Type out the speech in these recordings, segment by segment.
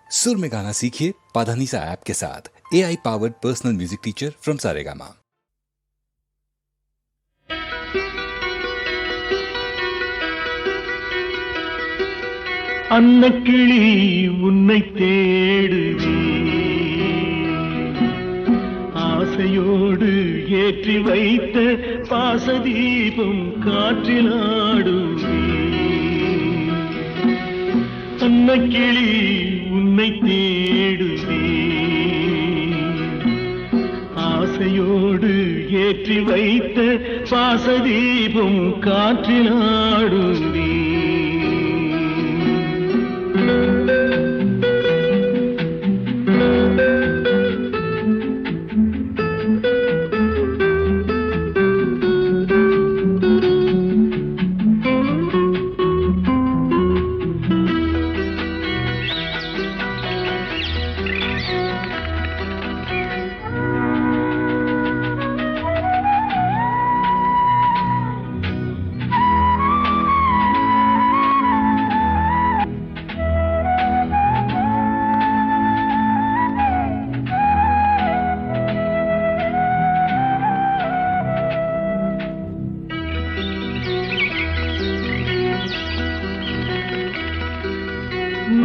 सुर में गाना सीखिए पाधानीसा ऐप के साथ। AI powered personal music teacher from Saregama. Annakili உன்னை தேடுவே, ஆசையோடு ஏற்றி வைத்த பாசதீபம் காற்றிலாடுவே. அன்னக்கிளி உன்னை தேடுவே, ஆசையோடு ஏற்றி வைத்த பாசதீபம் காற்றிலாடுவே.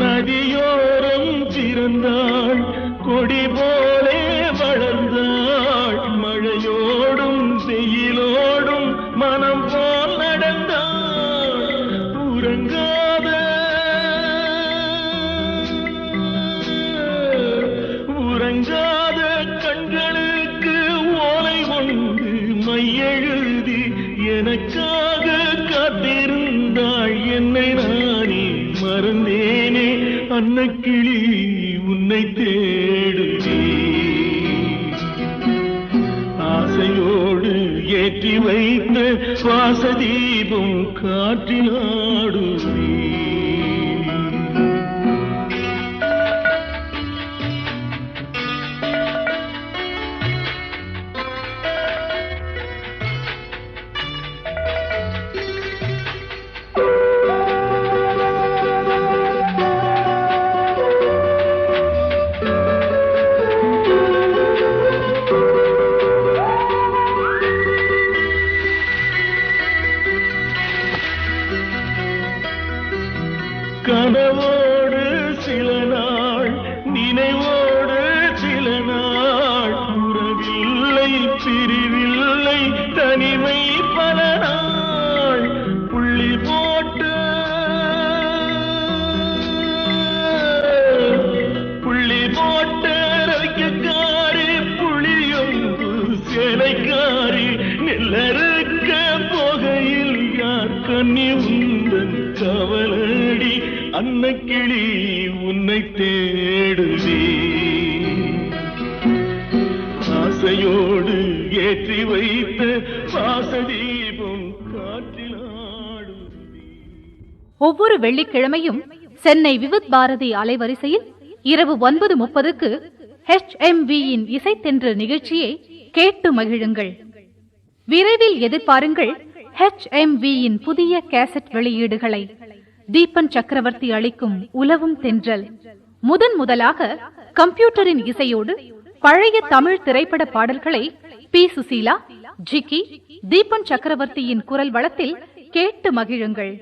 நதியோரம் பிறந்தாள், கொடி போலே வளர்ந்தாள், மழையோடும் வெயிலோடும் மனம் போல் நடந்தாள். உறங்காத கண்களுக்கு ஓலை கொண்டு மையெழுதி எனக்காக காத்திருந்தாள். என்னை நானே மறந்தேனே, அன்னக்கிளி உன்னை தேடுவே, ஆசையோடு ஏற்றி வைத்த வாசதீபம் காற்றிலாடுவே. கனவோடு சில நாள், நினைவோடு சில நாள், உறவில்லை பிரிவில்லை தனிமை பல நாள். புள்ளி போட்டு ரவிக்காரி, புளியொன்று சேலைக்காரி, நெல்லறுக்க போகையில் யார் கண்ணி உந்தன் கவலடி. அன்னக்கிளி உன்னை தேடுவே, ஆசையோடு ஏற்றி வைத்த பாசதீபம் காற்றிலாடுவே. ஒவ்வொரு வெள்ளிக்கிழமையும் சென்னை விவித் பாரதி அலைவரிசையில் இரவு 9:30க்கு HMVயின் இசைத்தென்று நிகழ்ச்சியை கேட்டு மகிழுங்கள். விரைவில் எதிர்பாருங்கள் HMVயின் புதிய கேசட் வெளியீடுகளை. தீபன் சக்கரவர்த்தி அளிக்கும் உலவும் தென்றல் முதலாக கம்ப்யூட்டரின் இசையோடு பழைய தமிழ் திரைப்பட பாடல்களை பி. சுசீலா, ஜிக்கி, தீபன் சக்கரவர்த்தியின் குரல் வளத்தில் கேட்டு மகிழுங்கள்.